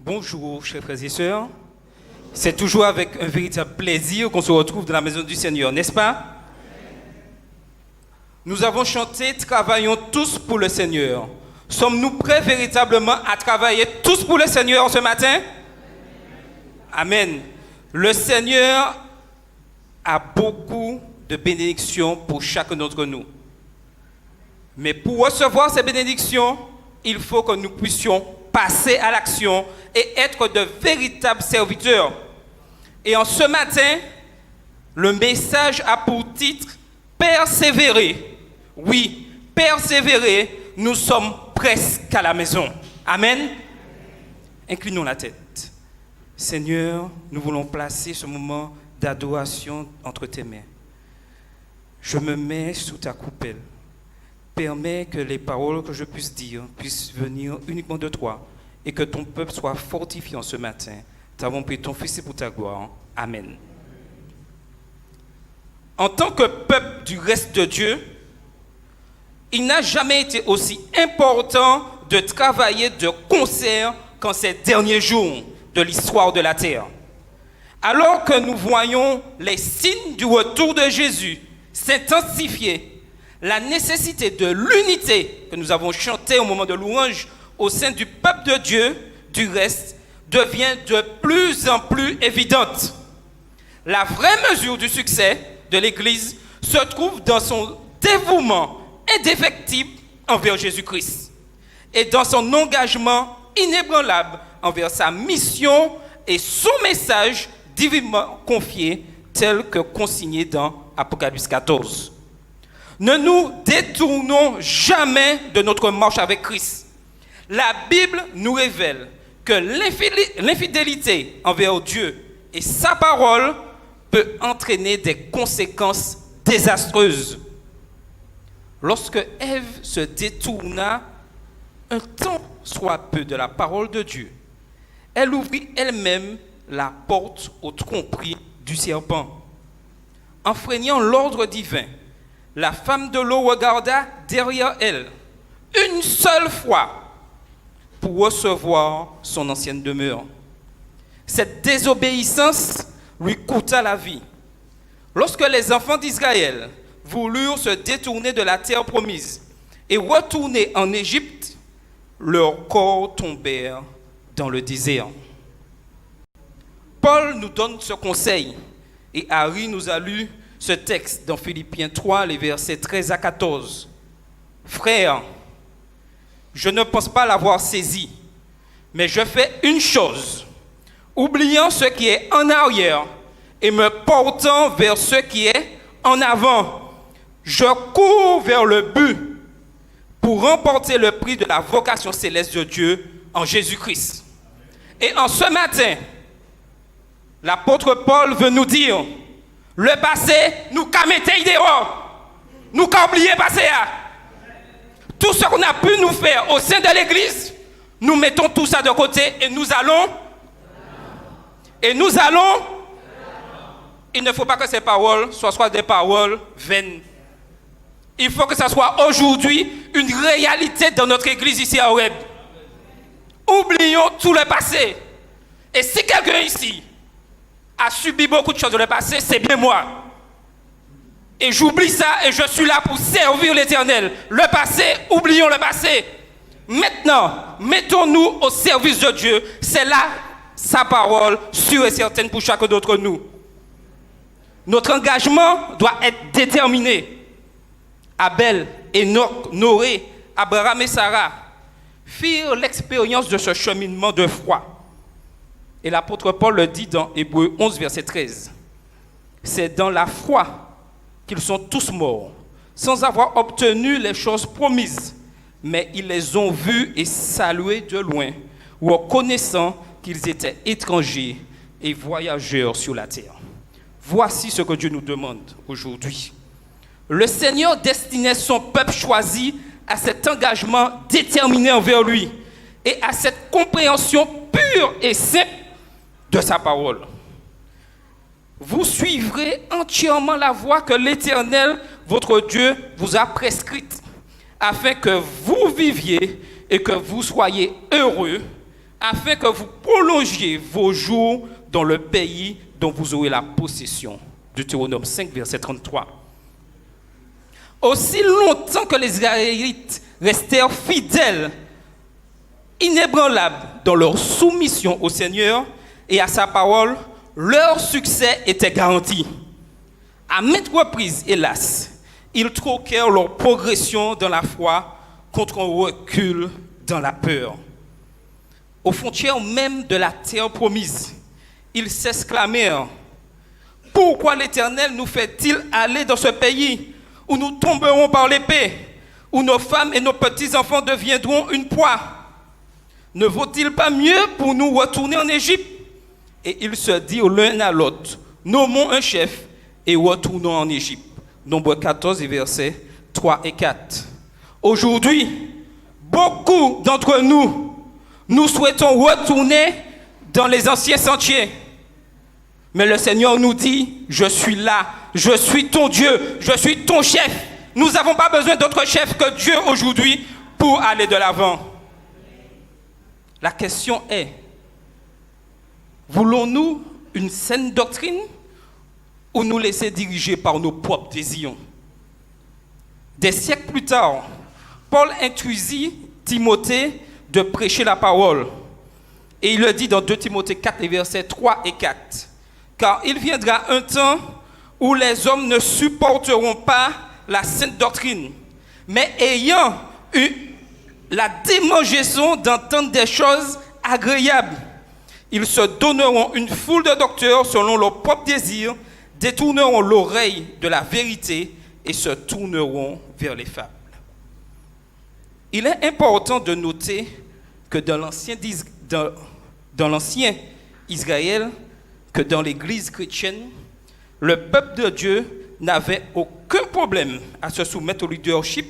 Bonjour, chers frères et sœurs. C'est toujours avec un véritable plaisir qu'on se retrouve dans la maison du Seigneur, n'est-ce pas? Nous avons chanté « Travaillons tous pour le Seigneur ». Sommes-nous prêts véritablement à travailler tous pour le Seigneur ce matin? Amen. Le Seigneur a beaucoup de bénédictions pour chacun d'entre nous. Mais pour recevoir ces bénédictions, il faut que nous puissions passer à l'action et être de véritables serviteurs. Et en ce matin, le message a pour titre « Persévérer ». Oui, persévérer, nous sommes presque à la maison. Amen. Inclinons la tête. Seigneur, nous voulons placer ce moment d'adoration entre tes mains. Je me mets sous ta coupelle. Permets que les paroles que je puisse dire puissent venir uniquement de toi et que ton peuple soit fortifié en ce matin. T'avons pris ton Fils et pour ta gloire. Amen. En tant que peuple du reste de Dieu, il n'a jamais été aussi important de travailler de concert qu'en ces derniers jours de l'histoire de la terre. Alors que nous voyons les signes du retour de Jésus s'intensifier, la nécessité de l'unité que nous avons chantée au moment de louange au sein du peuple de Dieu, du reste, devient de plus en plus évidente. La vraie mesure du succès de l'Église se trouve dans son dévouement indéfectible envers Jésus-Christ et dans son engagement inébranlable envers sa mission et son message divinement confié tel que consigné dans Apocalypse 14. Ne nous détournons jamais de notre marche avec Christ. La Bible nous révèle que l'infidélité envers Dieu et sa parole peut entraîner des conséquences désastreuses. Lorsque Ève se détourna un tant soit peu de la parole de Dieu, elle ouvrit elle-même la porte aux tromperies du serpent. Enfreignant l'ordre divin, la femme de l'eau regarda derrière elle une seule fois pour recevoir son ancienne demeure. Cette désobéissance lui coûta la vie. Lorsque les enfants d'Israël voulurent se détourner de la terre promise et retourner en Égypte, leurs corps tombèrent dans le désert. Paul nous donne ce conseil et Harry nous a lu ce texte dans Philippiens 3, les versets 13 à 14. Frères, je ne pense pas l'avoir saisi, mais je fais une chose, oubliant ce qui est en arrière et me portant vers ce qui est en avant. Je cours vers le but pour remporter le prix de la vocation céleste de Dieu en Jésus-Christ. Et en ce matin, l'apôtre Paul veut nous dire, le passé, nous qu'a mettez dehors, nous qu'a oublié passé. Tout ce qu'on a pu nous faire au sein de l'Église, nous mettons tout ça de côté et nous allons. Il ne faut pas que ces paroles soient des paroles vaines. Il faut que ça soit aujourd'hui une réalité dans notre Église ici à Horeb. Oublions tout le passé. Et si quelqu'un ici a subi beaucoup de choses dans le passé, c'est bien moi. Et j'oublie ça et je suis là pour servir l'Éternel. Le passé, oublions le passé. Maintenant, mettons-nous au service de Dieu. C'est là sa parole, sûre et certaine pour chacun d'entre nous. Notre engagement doit être déterminé. Abel, Enoch, Noé, Abraham et Sarah firent l'expérience de ce cheminement de foi. Et l'apôtre Paul le dit dans Hébreux 11, verset 13. C'est dans la foi qu'ils sont tous morts, sans avoir obtenu les choses promises, mais ils les ont vus et salués de loin, reconnaissant qu'ils étaient étrangers et voyageurs sur la terre. Voici ce que Dieu nous demande aujourd'hui. Le Seigneur destinait son peuple choisi à cet engagement déterminé envers lui et à cette compréhension pure et simple de sa parole. Vous suivrez entièrement la voie que l'Éternel, votre Dieu, vous a prescrite, afin que vous viviez et que vous soyez heureux afin que vous prolongiez vos jours dans le pays dont vous aurez la possession. Deutéronome 5, verset 33. Aussi longtemps que les Israélites restèrent fidèles, inébranlables dans leur soumission au Seigneur et à sa parole, leur succès était garanti. À maintes reprises, hélas, ils troquèrent leur progression dans la foi contre un recul dans la peur. Aux frontières même de la terre promise, ils s'exclamèrent: « Pourquoi l'Éternel nous fait-il aller dans ce pays où nous tomberons par l'épée, où nos femmes et nos petits-enfants deviendront une proie? Ne vaut-il pas mieux pour nous retourner en Égypte ?» Et ils se dirent l'un à l'autre: « Nommons un chef et retournons en Égypte. » Nombre 14, versets 3 et 4. Aujourd'hui, beaucoup d'entre nous souhaitons retourner dans les anciens sentiers. Mais le Seigneur nous dit: « Je suis là, je suis ton Dieu, je suis ton chef. » Nous n'avons pas besoin d'autre chef que Dieu aujourd'hui pour aller de l'avant. La question est, voulons-nous une saine doctrine ou nous laisser diriger par nos propres désirs? Des siècles plus tard, Paul instruisit Timothée de prêcher la parole. Et il le dit dans 2 Timothée 4, versets 3 et 4. « Car il viendra un temps où les hommes ne supporteront pas la sainte doctrine, mais ayant eu la démangeaison d'entendre des choses agréables, ils se donneront une foule de docteurs selon leurs propres désirs, détourneront l'oreille de la vérité et se tourneront vers les fables. » Il est important de noter que dans l'ancien Israël, que dans l'Église chrétienne, le peuple de Dieu n'avait aucun problème à se soumettre au leadership,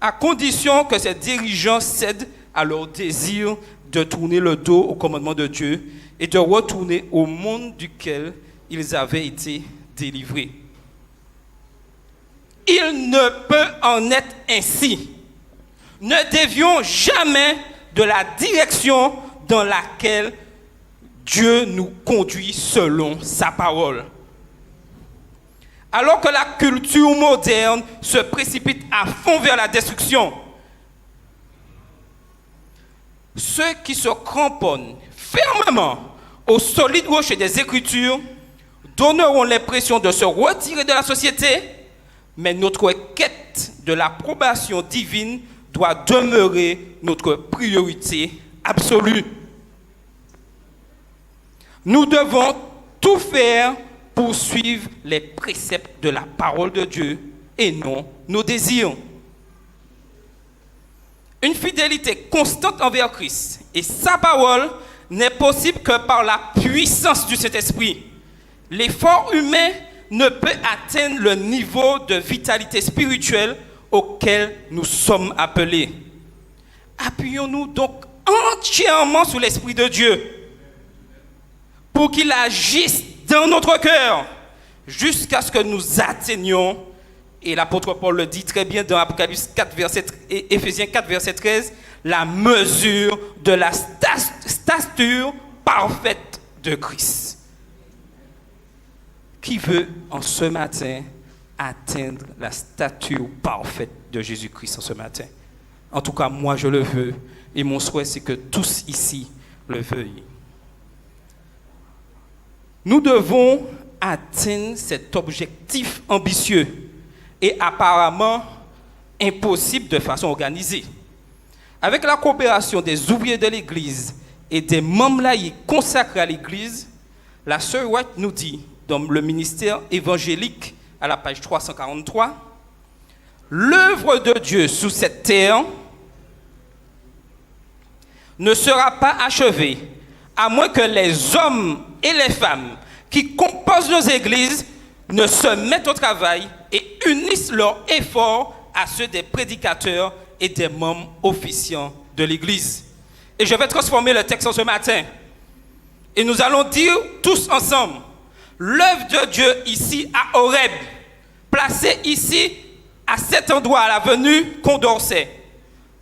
à condition que ses dirigeants cèdent à leur désir de tourner le dos au commandement de Dieu et de retourner au monde duquel ils avaient été délivrés. Il ne peut en être ainsi. Ne dévions jamais de la direction dans laquelle Dieu nous conduit selon sa parole. Alors que la culture moderne se précipite à fond vers la destruction, ceux qui se cramponnent fermement au solide rocher des Écritures donneront l'impression de se retirer de la société, mais notre quête de l'approbation divine doit demeurer notre priorité absolue. Nous devons tout faire pour suivre les préceptes de la parole de Dieu et non nos désirs. Une fidélité constante envers Christ et sa parole n'est possible que par la puissance du Saint-Esprit. L'effort humain ne peut atteindre le niveau de vitalité spirituelle auquel nous sommes appelés. Appuyons-nous donc entièrement sur l'Esprit de Dieu pour qu'il agisse dans notre cœur jusqu'à ce que nous atteignions, et l'apôtre Paul le dit très bien dans Apocalypse 4, Éphésiens 4, verset 13, la mesure de la stature parfaite de Christ. Qui veut en ce matin atteindre la stature parfaite de Jésus-Christ en ce matin? En tout cas, moi je le veux, et mon souhait c'est que tous ici le veuillent. Nous devons atteindre cet objectif ambitieux et apparemment impossible de façon organisée. Avec la coopération des ouvriers de l'Église et des membres laïcs consacrés à l'Église, la sœur White nous dit, dans le ministère évangélique à la page 343, « L'œuvre de Dieu sous cette terre ne sera pas achevée à moins que les hommes et les femmes qui composent nos églises ne se mettent au travail et unissent leurs efforts à ceux des prédicateurs et des membres officiants de l'église. » Et je vais transformer le texte en ce matin. Et nous allons dire tous ensemble, l'œuvre de Dieu ici à Horeb, placée ici à cet endroit, à l'avenue Condorcet,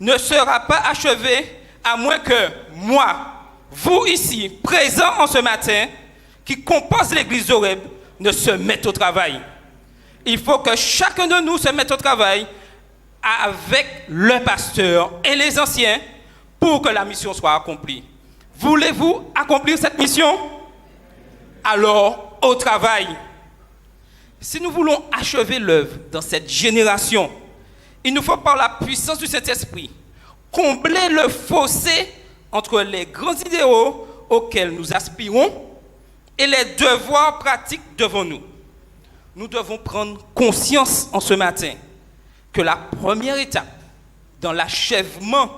ne sera pas achevée à moins que moi, vous ici, présents en ce matin, qui composent l'église d'Horeb, ne se mettent au travail. Il faut que chacun de nous se mette au travail avec le pasteur et les anciens pour que la mission soit accomplie. Voulez-vous accomplir cette mission? Alors, au travail. Si nous voulons achever l'œuvre dans cette génération, il nous faut, par la puissance du Saint-Esprit, combler le fossé entre les grands idéaux auxquels nous aspirons et les devoirs pratiques devant nous. Nous devons prendre conscience en ce matin que la première étape dans l'achèvement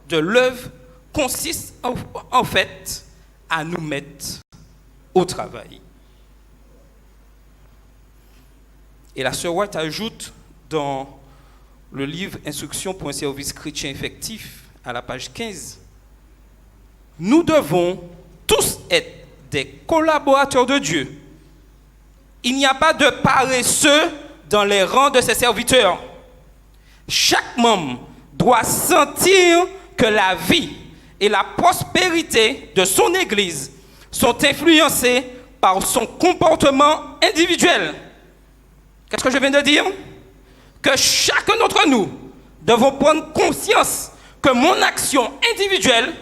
de l'œuvre consiste en fait à nous mettre au travail. Et la sœur White ajoute dans le livre Instructions pour un service chrétien effectif, à la page 15, nous devons tous être des collaborateurs de Dieu. Il n'y a pas de paresseux dans les rangs de ses serviteurs. Chaque membre doit sentir que la vie et la prospérité de son Église sont influencées par son comportement individuel. Qu'est-ce que je viens de dire? Que chacun d'entre nous devons prendre conscience que mon action individuelle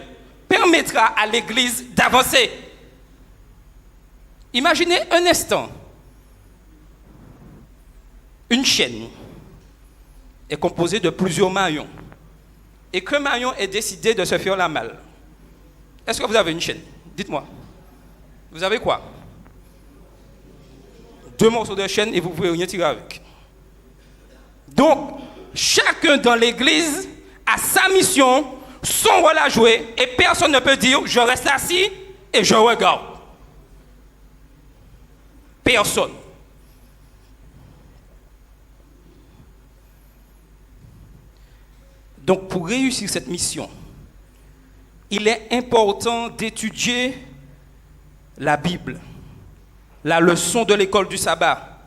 permettra à l'Église d'avancer. Imaginez un instant, une chaîne est composée de plusieurs maillons et qu'un maillon ait décidé de se faire la malle. Est-ce que vous avez une chaîne? Dites-moi. Vous avez quoi? 2 morceaux de chaîne et vous ne pouvez rien tirer avec. Donc, chacun dans l'Église a sa mission, son rôle à jouer, et personne ne peut dire « je reste assis et je regarde ». Personne. Donc, pour réussir cette mission, il est important d'étudier la Bible, la leçon de l'école du sabbat,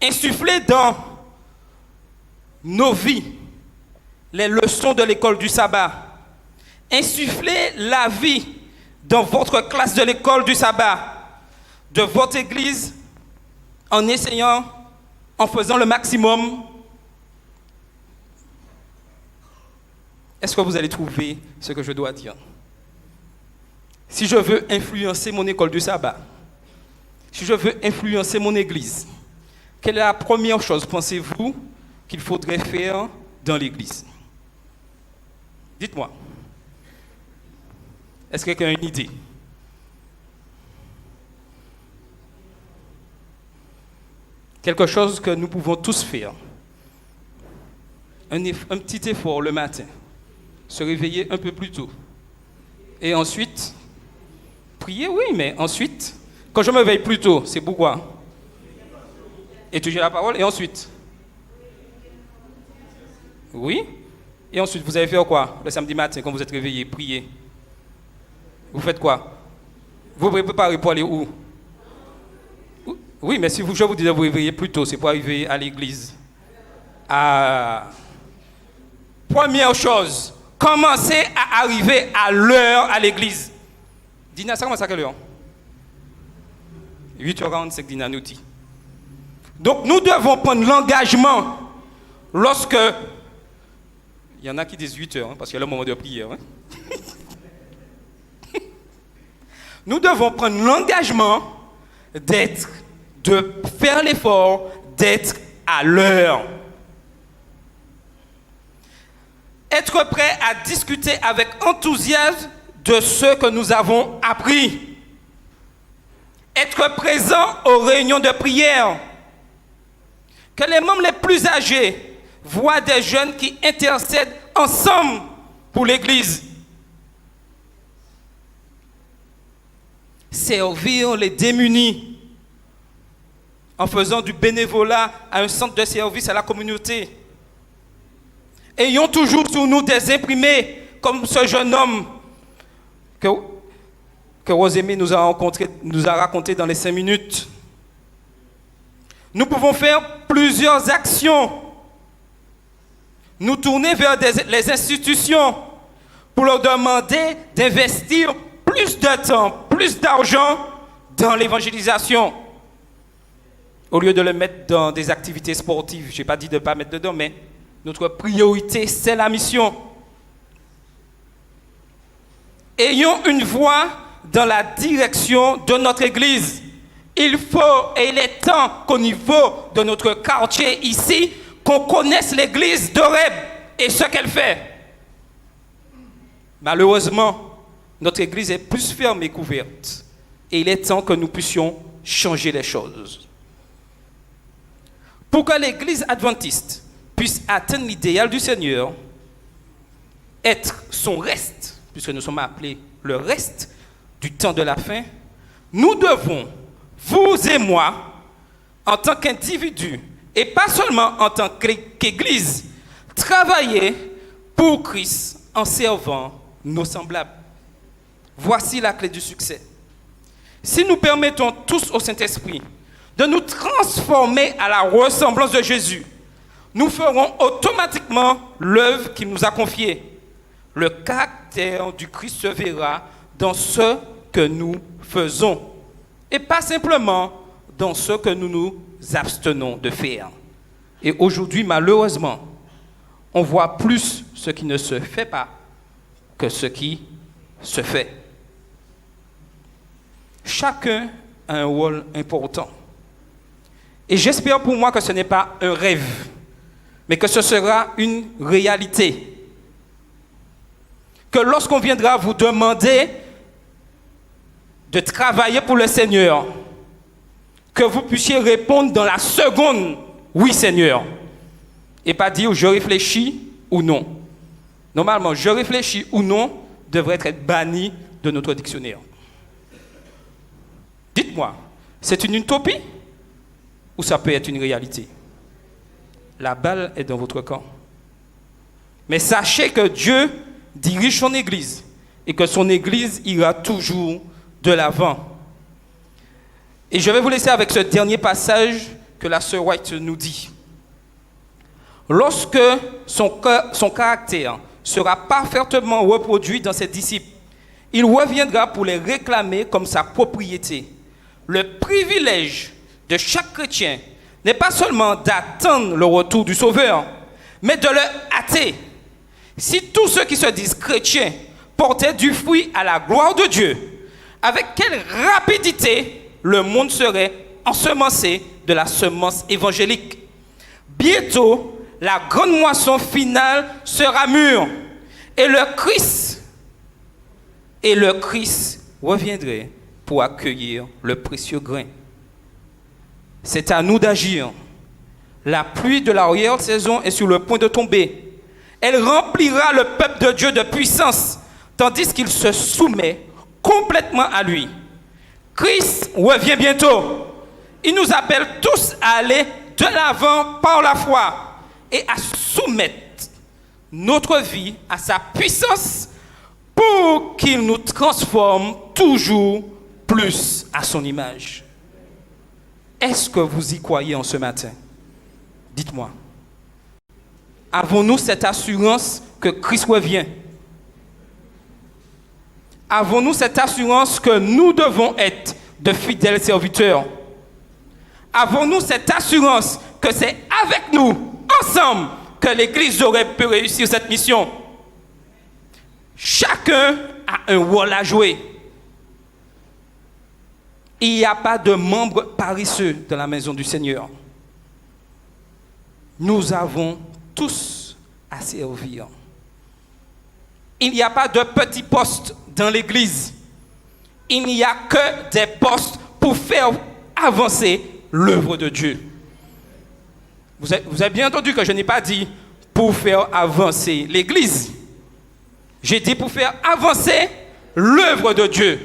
insuffler dans nos vies les leçons de l'école du sabbat, insuffler la vie dans votre classe de l'école du sabbat, de votre église, en essayant, en faisant le maximum. Est-ce que vous allez trouver ce que je dois dire? Si je veux influencer mon école du sabbat, si je veux influencer mon église, quelle est la première chose, pensez-vous, qu'il faudrait faire dans l'église? Dites-moi. Est-ce que quelqu'un a une idée? Quelque chose que nous pouvons tous faire. Un petit effort le matin. Se réveiller un peu plus tôt. Et ensuite, prier, oui, mais ensuite, quand je me réveille plus tôt, c'est pourquoi? Étudier la parole, et ensuite? Oui. Et ensuite, vous allez faire quoi le samedi matin quand vous êtes réveillé? Prier. Vous faites quoi? Vous vous préparez pour aller où? Oui, mais si je vous dis de vous réveiller plus tôt, c'est pour arriver à l'église. Première chose, commencez à arriver à l'heure à l'église. Dina, ça commence à quelle heure? 8h45, Dina nous dit. Donc nous devons prendre l'engagement lorsque... Il y en a qui disent 8h, parce qu'il y a le moment de prière. Hein? Nous devons prendre l'engagement de faire l'effort, d'être à l'heure. Être prêt à discuter avec enthousiasme de ce que nous avons appris. Être présent aux réunions de prière. Que les membres les plus âgés voient des jeunes qui intercèdent ensemble pour l'Église. Servir les démunis en faisant du bénévolat à un centre de service à la communauté. Ayons toujours sur nous des imprimés comme ce jeune homme que Rosémie nous a raconté dans les 5 minutes. Nous pouvons faire plusieurs actions. Nous tourner vers les institutions pour leur demander d'investir plus de temps, plus d'argent dans l'évangélisation. Au lieu de le mettre dans des activités sportives, je n'ai pas dit de ne pas mettre dedans, mais notre priorité, c'est la mission. Ayons une voix dans la direction de notre Église. Il faut, et il est temps qu'au niveau de notre quartier ici, qu'on connaisse l'Église d'Oreb et ce qu'elle fait. Malheureusement, notre Église est plus ferme et couverte. Et il est temps que nous puissions changer les choses. Pour que l'Église adventiste puisse atteindre l'idéal du Seigneur, être son reste, puisque nous sommes appelés le reste du temps de la fin, nous devons, vous et moi, en tant qu'individus, et pas seulement en tant qu'Église, travailler pour Christ en servant nos semblables. Voici la clé du succès. Si nous permettons tous au Saint-Esprit de nous transformer à la ressemblance de Jésus, nous ferons automatiquement l'œuvre qu'il nous a confiée. Le caractère du Christ se verra dans ce que nous faisons et pas simplement dans ce que nous nous abstenons de faire. Et aujourd'hui, malheureusement, on voit plus ce qui ne se fait pas que ce qui se fait. Chacun a un rôle important. Et j'espère pour moi que ce n'est pas un rêve, mais que ce sera une réalité. Que lorsqu'on viendra vous demander de travailler pour le Seigneur, que vous puissiez répondre dans la seconde « Oui, Seigneur » et pas dire « je réfléchis » ou « non ». Normalement, « je réfléchis » ou « non » devrait être banni de notre dictionnaire. Dites-moi, c'est une utopie ou ça peut être une réalité? La balle est dans votre camp. Mais sachez que Dieu dirige son Église et que son Église ira toujours de l'avant. Et je vais vous laisser avec ce dernier passage que la sœur White nous dit. Lorsque son caractère sera parfaitement reproduit dans ses disciples, il reviendra pour les réclamer comme sa propriété. Le privilège de chaque chrétien n'est pas seulement d'attendre le retour du Sauveur, mais de le hâter. Si tous ceux qui se disent chrétiens portaient du fruit à la gloire de Dieu, avec quelle rapidité le monde serait ensemencé de la semence évangélique. Bientôt, la grande moisson finale sera mûre et le Christ reviendrait pour accueillir le précieux grain. C'est à nous d'agir. La pluie de l'arrière-saison est sur le point de tomber. Elle remplira le peuple de Dieu de puissance, tandis qu'il se soumet complètement à lui. Christ revient bientôt. Il nous appelle tous à aller de l'avant par la foi et à soumettre notre vie à sa puissance pour qu'il nous transforme toujours plus à son image. Est-ce que vous y croyez en ce matin? Dites-moi. Avons-nous cette assurance que Christ revient? Avons-nous cette assurance que nous devons être de fidèles serviteurs? Avons-nous cette assurance que c'est avec nous, ensemble, que l'Église aurait pu réussir cette mission? Chacun a un rôle à jouer. Il n'y a pas de membres paresseux dans la maison du Seigneur. Nous avons tous à servir. Il n'y a pas de petits postes dans l'Église. Il n'y a que des postes pour faire avancer l'œuvre de Dieu. Vous avez bien entendu que je n'ai pas dit pour faire avancer l'Église. J'ai dit pour faire avancer l'œuvre de Dieu.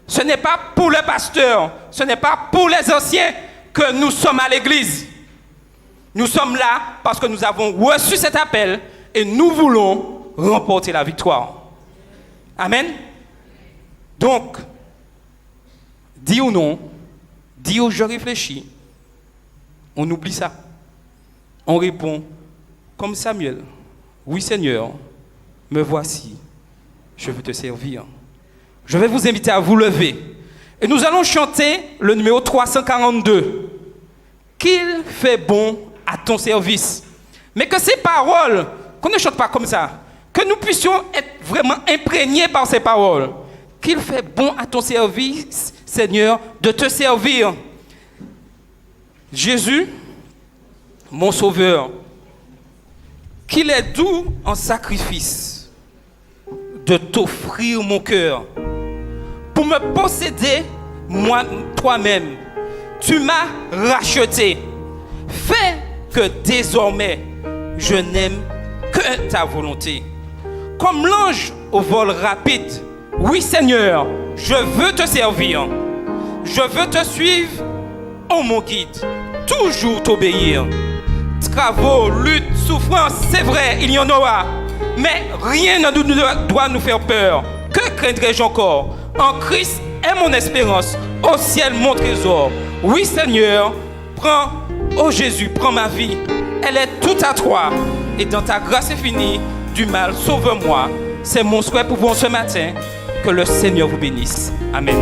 Ce n'est pas pour le pasteur, ce n'est pas pour les anciens que nous sommes à l'Église. Nous sommes là parce que nous avons reçu cet appel et nous voulons remporter la victoire. Amen. Donc, dis ou non, dis ou je réfléchis, on oublie ça. On répond comme Samuel, oui Seigneur, me voici, je veux te servir. Je vais vous inviter à vous lever. Et nous allons chanter le numéro 342. Qu'il fait bon à ton service. Mais que ces paroles, qu'on ne chante pas comme ça, que nous puissions être vraiment imprégnés par ces paroles. Qu'il fait bon à ton service, Seigneur, de te servir. Jésus, mon sauveur, qu'il est doux en sacrifice de t'offrir mon cœur pour me posséder moi, toi-même. Tu m'as racheté. Fais que désormais je n'aime que ta volonté. Comme l'ange au vol rapide, oui Seigneur, je veux te servir. Je veux te suivre, ô mon guide, toujours t'obéir. Travaux, luttes, souffrances, c'est vrai, il y en aura. Mais rien ne doit nous faire peur. Que craindrais-je encore? En Christ est mon espérance, au ciel mon trésor. Oui Seigneur, prends, ô Jésus, prends ma vie. Elle est toute à toi. Et dans ta grâce infinie, du mal, sauve-moi. C'est mon souhait pour vous ce matin. Que le Seigneur vous bénisse. Amen.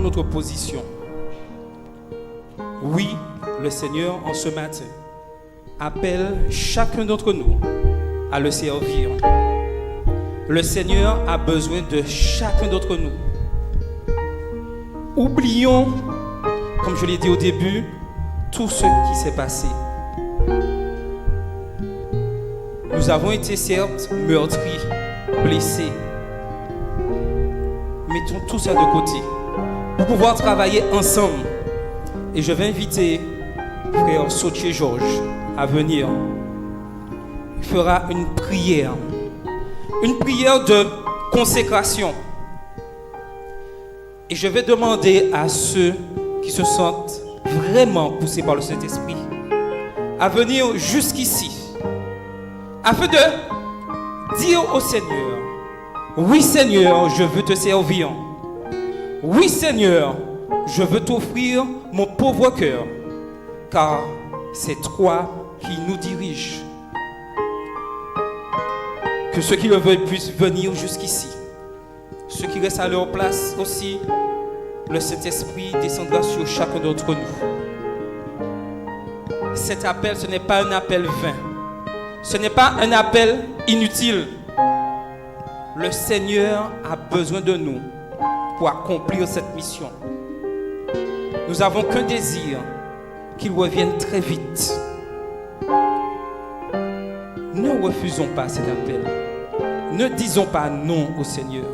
Notre position. Oui, le Seigneur, en ce matin, appelle chacun d'entre nous à le servir. Le Seigneur a besoin de chacun d'entre nous. Oublions, comme je l'ai dit au début, tout ce qui s'est passé. Nous avons été certes meurtris, blessés, mettons tout ça de côté pour pouvoir travailler ensemble. Et je vais inviter frère Sautier Georges à venir. Il fera une prière de consécration. Et je vais demander à ceux qui se sentent vraiment poussés par le Saint-Esprit à venir jusqu'ici afin de dire au Seigneur: oui Seigneur, je veux te servir. Oui Seigneur, je veux t'offrir mon pauvre cœur, car c'est toi qui nous dirige. Que ceux qui le veulent puissent venir jusqu'ici. Ceux qui restent à leur place aussi, le Saint-Esprit descendra sur chacun d'entre nous. Cet appel, ce n'est pas un appel vain. Ce n'est pas un appel inutile. Le Seigneur a besoin de nous pour accomplir cette mission. Nous n'avons qu'un désir, qu'il revienne très vite. Ne refusons pas cet appel. Ne disons pas non au Seigneur.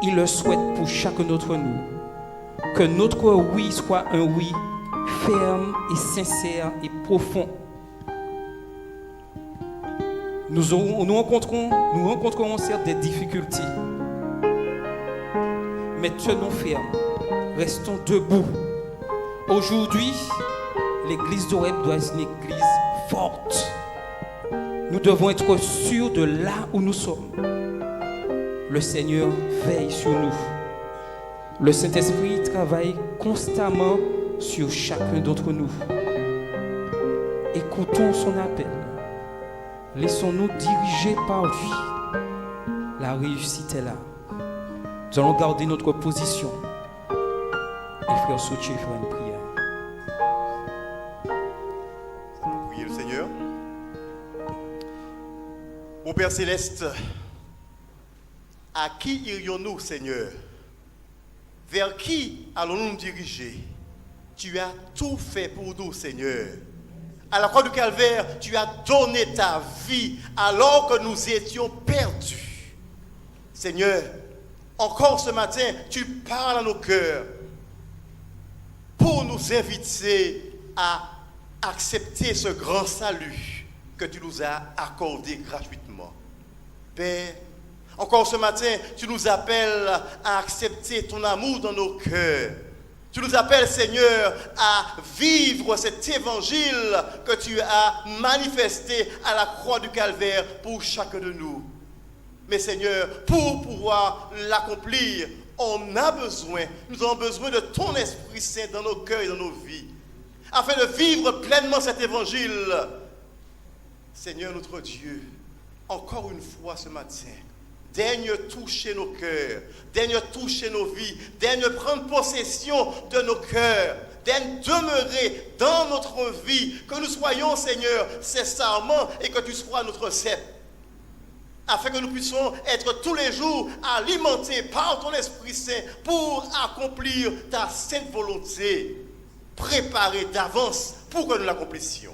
Il le souhaite pour chacun d'entre nous. Que notre oui soit un oui ferme et sincère et profond. Nous rencontrerons certes des difficultés. Mais tenons ferme. Restons debout. Aujourd'hui, l'église d'Horeb doit être une église forte. Nous devons être sûrs de là où nous sommes. Le Seigneur veille sur nous. Le Saint-Esprit travaille constamment sur chacun d'entre nous. Écoutons son appel. Laissons-nous diriger par lui. La réussite est là. Nous allons garder notre position. Et frère Sautier fera une prière. Priez le Seigneur. Mon Père Céleste, à qui irions-nous, Seigneur? Vers qui allons-nous nous diriger? Tu as tout fait pour nous, Seigneur. À la croix du Calvaire, tu as donné ta vie alors que nous étions perdus. Seigneur, encore ce matin, tu parles à nos cœurs pour nous inviter à accepter ce grand salut que tu nous as accordé gratuitement. Père, encore ce matin, tu nous appelles à accepter ton amour dans nos cœurs. Tu nous appelles, Seigneur, à vivre cet évangile que tu as manifesté à la croix du Calvaire pour chacun de nous. Mais Seigneur, pour pouvoir l'accomplir, nous avons besoin de ton Esprit Saint dans nos cœurs et dans nos vies, afin de vivre pleinement cet évangile. Seigneur notre Dieu, encore une fois ce matin, daigne toucher nos cœurs, daigne toucher nos vies, daigne prendre possession de nos cœurs, daigne demeurer dans notre vie, que nous soyons, Seigneur, ses sarments et que tu sois notre sceptre, afin que nous puissions être tous les jours alimentés par ton Esprit Saint pour accomplir ta sainte volonté, préparée d'avance pour que nous l'accomplissions.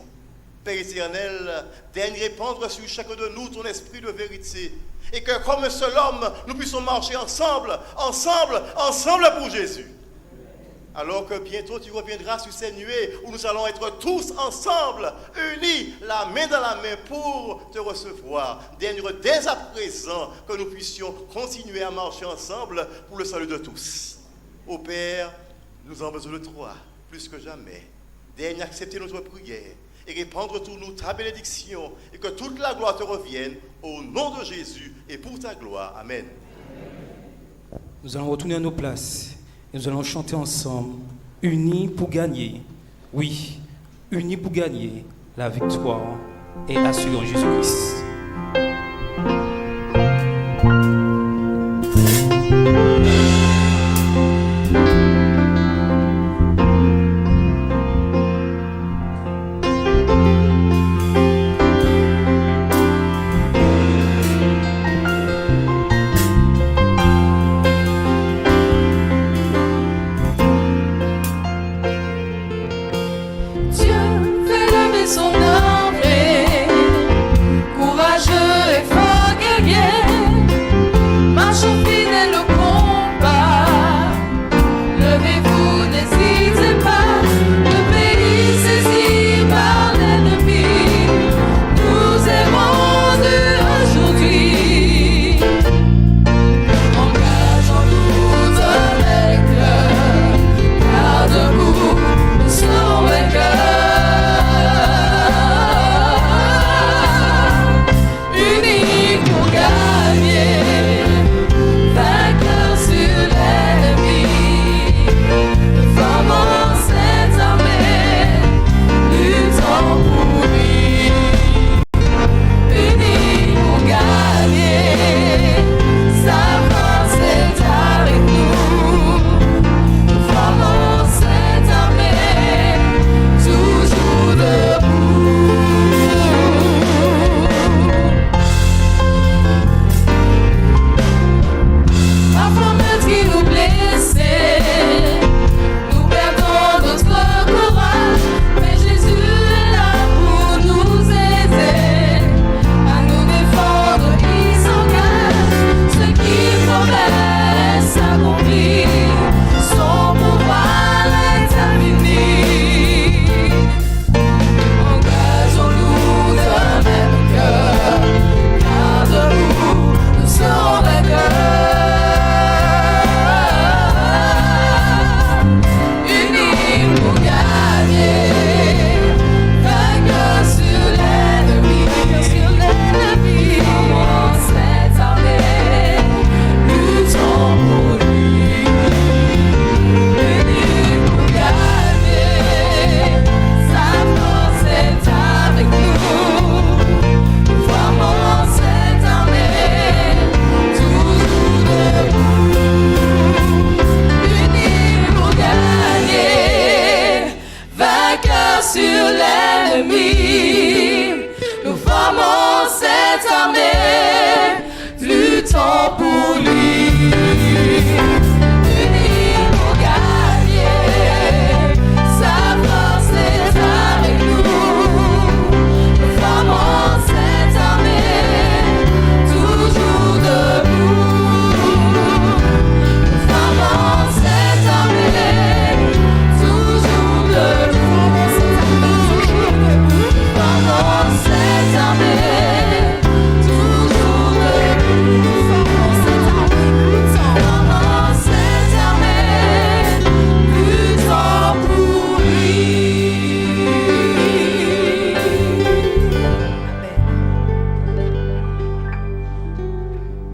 Père éternel, daigne répandre sur chacun de nous ton esprit de vérité, et que comme un seul homme, nous puissions marcher ensemble pour Jésus. Alors que bientôt tu reviendras sur ces nuées où nous allons être tous ensemble, unis, la main dans la main pour te recevoir. Daigne dès à présent que nous puissions continuer à marcher ensemble pour le salut de tous. Ô Père, nous avons besoin de toi, plus que jamais. Daigne accepter notre prière et répandre sur nous ta bénédiction, et que toute la gloire te revienne au nom de Jésus et pour ta gloire. Amen. Nous allons retourner à nos places et nous allons chanter ensemble, unis pour gagner. Oui, unis pour gagner. La victoire est assurée en Jésus-Christ.